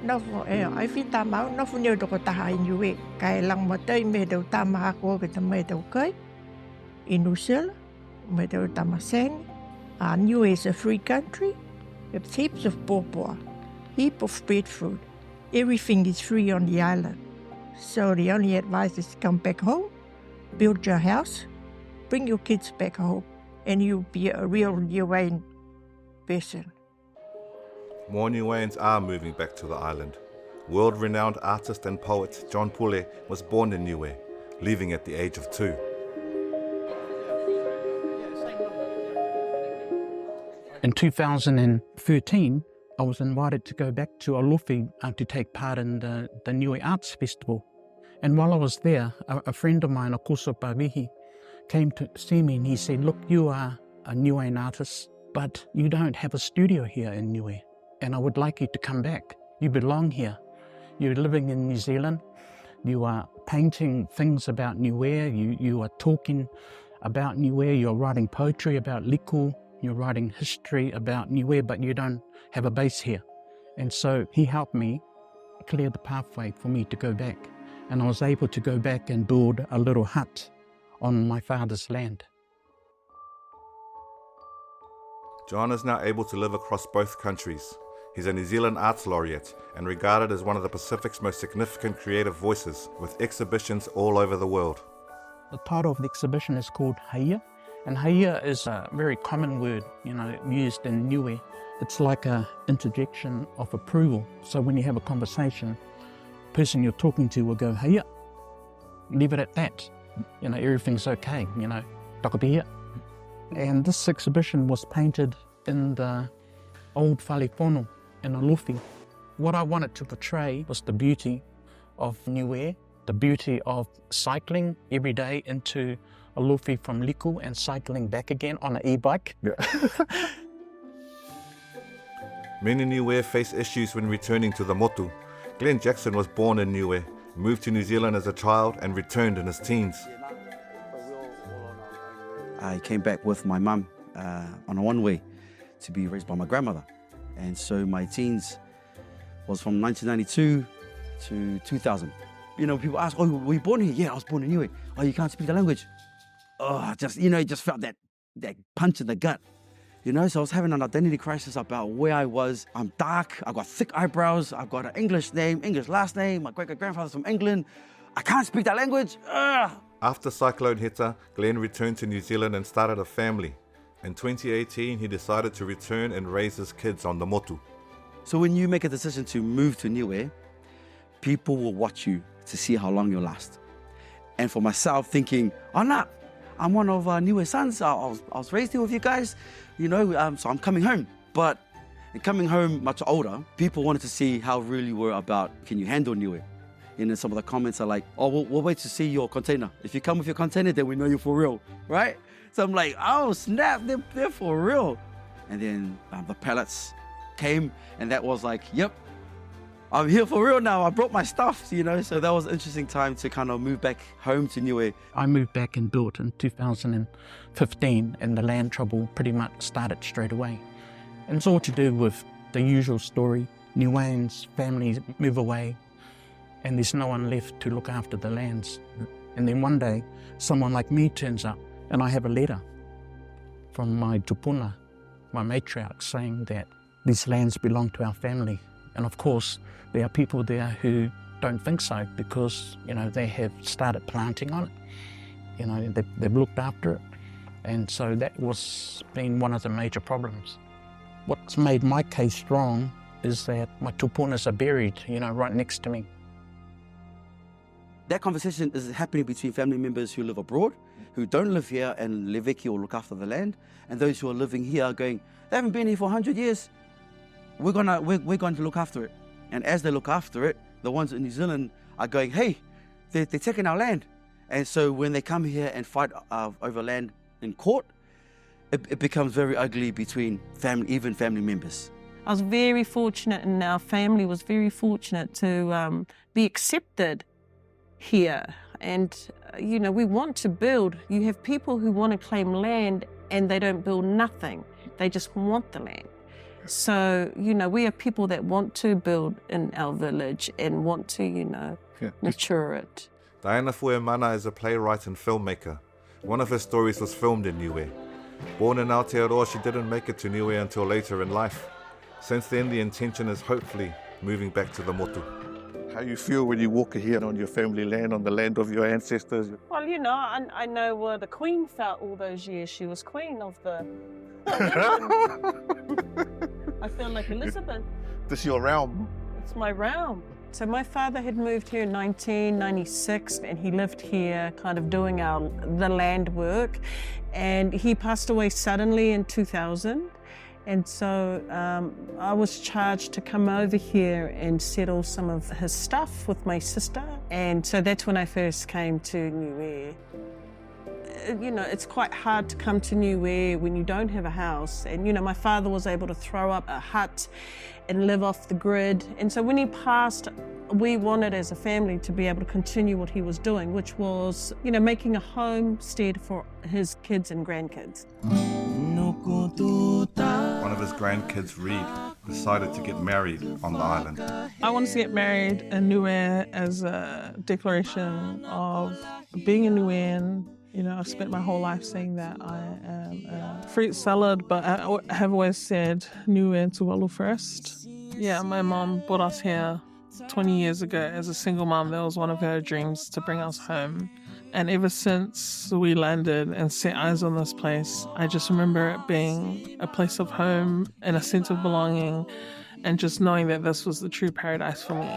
Nofu ai fi tamau nofu neu doko taha I Niue. Kai lang matei me deu tama ako ke me deu kai. In New Zealand, me deu tamaseng. Niue is a free country. It's heaps of pawpaw, heap of street food. Everything is free on the island. So the only advice is to come back home, build your house, bring your kids back home, and you'll be a real Niuean person. More Niueans are moving back to the island. World-renowned artist and poet John Pule was born in Niue, leaving at the age of 2. In 2013, I was invited to go back to Alofi to take part in the Niue Arts Festival. And while I was there, a friend of mine, a Koso Pavihi, came to see me and he said, look, you are a Niuean artist, but you don't have a studio here in Niue. And I would like you to come back. You belong here. You're living in New Zealand. You are painting things about Niue. You are talking about Niue. You're writing poetry about Liku. You're writing history about Niue, but you don't have a base here. And so he helped me clear the pathway for me to go back. And I was able to go back and build a little hut on my father's land. John is now able to live across both countries. He's a New Zealand Arts Laureate and regarded as one of the Pacific's most significant creative voices, with exhibitions all over the world. The title of the exhibition is called Haya, and Haya is a very common word, used in Niue. It's like an interjection of approval. So when you have a conversation, the person you're talking to will go, Haya, leave it at that. Everything's okay, takapia. And this exhibition was painted in the old whalepono in Alofi. What I wanted to portray was the beauty of Niue, the beauty of cycling every day into Alofi from Liku and cycling back again on an e-bike. Many Niue face issues when returning to the motu. Glenn Jackson was born in Niue, moved to New Zealand as a child and returned in his teens. I came back with my mum on a one-way to be raised by my grandmother. And so my teens was from 1992 to 2000. People ask, oh, were you born here? Yeah, I was born in Niue. Oh, you can't speak the language? Oh, it just felt that punch in the gut. So I was having an identity crisis about where I was. I'm dark, I've got thick eyebrows, I've got an English name, English last name, my great-grandfather's from England. I can't speak that language. After Cyclone Heta, Glenn returned to New Zealand and started a family. In 2018, he decided to return and raise his kids on the motu. So when you make a decision to move to Niue, people will watch you to see how long you'll last. And for myself, thinking, oh, no, I'm one of Niue's sons. I was raised here with you guys, so I'm coming home. But in coming home much older, people wanted to see how really you were about, can you handle Niue? Some of the comments are like, oh, we'll wait to see your container. If you come with your container, then we know you're for real, right? So I'm like, oh, snap, they're for real. And then the pallets came, and that was like, yep, I'm here for real now. I brought my stuff, So that was an interesting time to kind of move back home to Niue. I moved back and built in 2015, and the land trouble pretty much started straight away. And it's all to do with the usual story. Niueans, families move away, and there's no one left to look after the lands. And then one day, someone like me turns up, and I have a letter from my tupuna, my matriarch, saying that these lands belong to our family. And of course, there are people there who don't think so because, they have started planting on it. They've looked after it. And so that was been one of the major problems. What's made my case strong is that my tupunas are buried, right next to me. That conversation is happening between family members who live abroad, who don't live here and leveki or look after the land, and those who are living here going, they haven't been here for 100 years. We're going to look after it. And as they look after it, the ones in New Zealand are going, hey, they're taking our land. And so when they come here and fight over land in court, it becomes very ugly between even family members. I was very fortunate, and our family was very fortunate to be accepted here. And, we want to build. You have people who want to claim land and they don't build nothing. They just want the land. So, we are people that want to build in our village and want to, mature it. Dianna Fuemana is a playwright and filmmaker. One of her stories was filmed in Niue. Born in Aotearoa, she didn't make it to Niue until later in life. Since then, the intention is hopefully moving back to the motu. How you feel when you walk here on your family land, on the land of your ancestors? Well, I know where the Queen felt all those years. She was Queen of the... I feel like Elizabeth. This is your realm. It's my realm. So my father had moved here in 1996 and he lived here kind of doing the land work, and he passed away suddenly in 2000. And so I was charged to come over here and settle some of his stuff with my sister. And so that's when I first came to Niue. It's quite hard to come to Niue when you don't have a house. And, my father was able to throw up a hut and live off the grid. And so when he passed, we wanted as a family to be able to continue what he was doing, which was, making a homestead for his kids and grandkids. One of his grandkids, Reed, decided to get married on the island. I wanted to get married in Niue as a declaration of being a Niuean. I've spent my whole life saying that I am a fruit salad, but I have always said Niue Tuvalu first. Yeah, my mom brought us here 20 years ago as a single mom. That was one of her dreams, to bring us home. And ever since we landed and set eyes on this place, I just remember it being a place of home and a sense of belonging, and just knowing that this was the true paradise for me.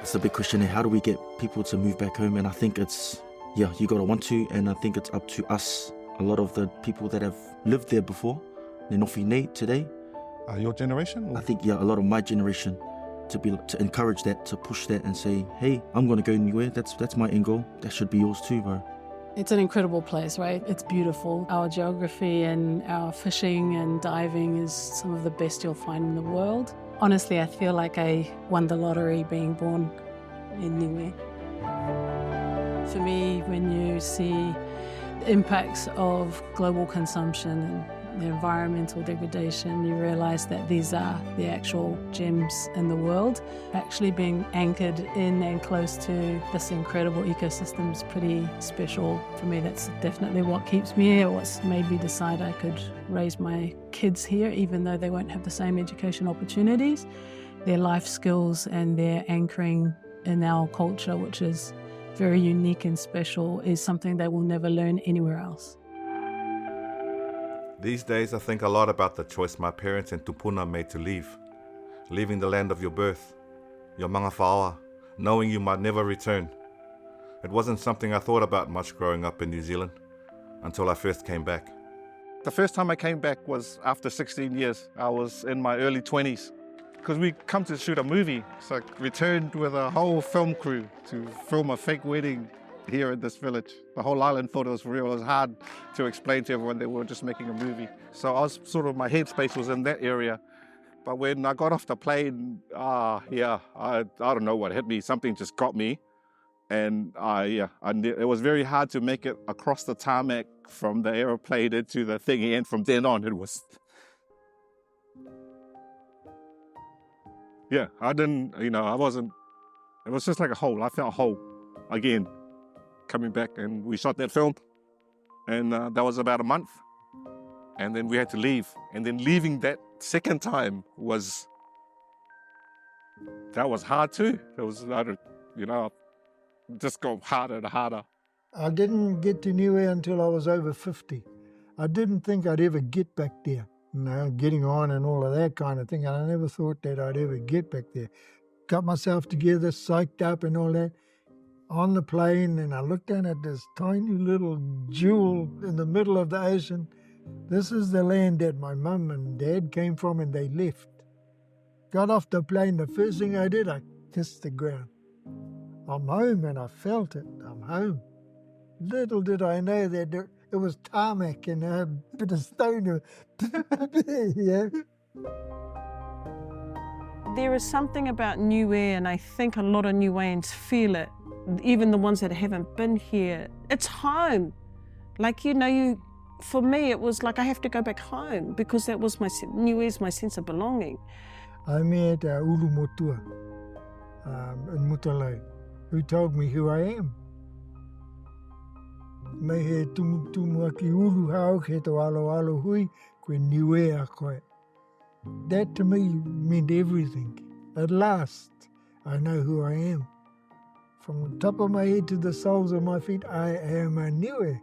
It's a big question here. How do we get people to move back home? And I think it's, you gotta want to, and I think it's up to us. A lot of the people that have lived there before, they're not today. Your generation? Or? I think, a lot of my generation, to encourage that, to push that and say, hey, I'm going to go Niue, that's my end goal. That should be yours too, bro. It's an incredible place, right? It's beautiful. Our geography and our fishing and diving is some of the best you'll find in the world. Honestly, I feel like I won the lottery being born in Niue. For me, when you see the impacts of global consumption and the environmental degradation, you realise that these are the actual gems in the world. Actually being anchored in and close to this incredible ecosystem is pretty special for me. That's definitely what keeps me here, what's made me decide I could raise my kids here, even though they won't have the same education opportunities. Their life skills and their anchoring in our culture, which is very unique and special, is something they will never learn anywhere else. These days I think a lot about the choice my parents and tupuna made to leave. Leaving the land of your birth, your mga whaoa, knowing you might never return. It wasn't something I thought about much growing up in New Zealand, until I first came back. The first time I came back was after 16 years. I was in my early 20s. Because we come to shoot a movie, so I returned with a whole film crew to film a fake wedding here in this village. The whole island thought it was real. It was hard to explain to everyone that we were just making a movie. So I was my headspace was in that area. But when I got off the plane, I don't know what hit me. Something just got me. And it was very hard to make it across the tarmac from the aeroplane into the thingy. And from then on, it was... I wasn't... It was just like a hole. I felt whole again. Coming back, and we shot that film, and that was about a month, and then we had to leave, and then leaving that second time was hard too. It was just go harder and harder. I didn't get to Niue until I was over 50. I didn't think I'd ever get back there, getting on and all of that kind of thing, and I never thought that I'd ever get back there. Got myself together, psyched up and all that. On the plane, and I looked down at this tiny little jewel in the middle of the ocean. This is the land that my mum and dad came from, and they left. Got off the plane, the first thing I did, I kissed the ground. I'm home, and I felt it. I'm home. Little did I know that it was tarmac and a bit of stone. Yeah. There is something about Niue, and I think a lot of Niueans feel it. Even the ones that haven't been here, it's home. Like, you for me, it was like I have to go back home because that was Niue is my sense of belonging. I met Ulu Motua in Mutalai, who told me who I am. Me he tumu aki ulu hao ke to alo hui, koe Niue a koe. That to me meant everything. At last, I know who I am. From the top of my head to the soles of my feet, I am a Niue.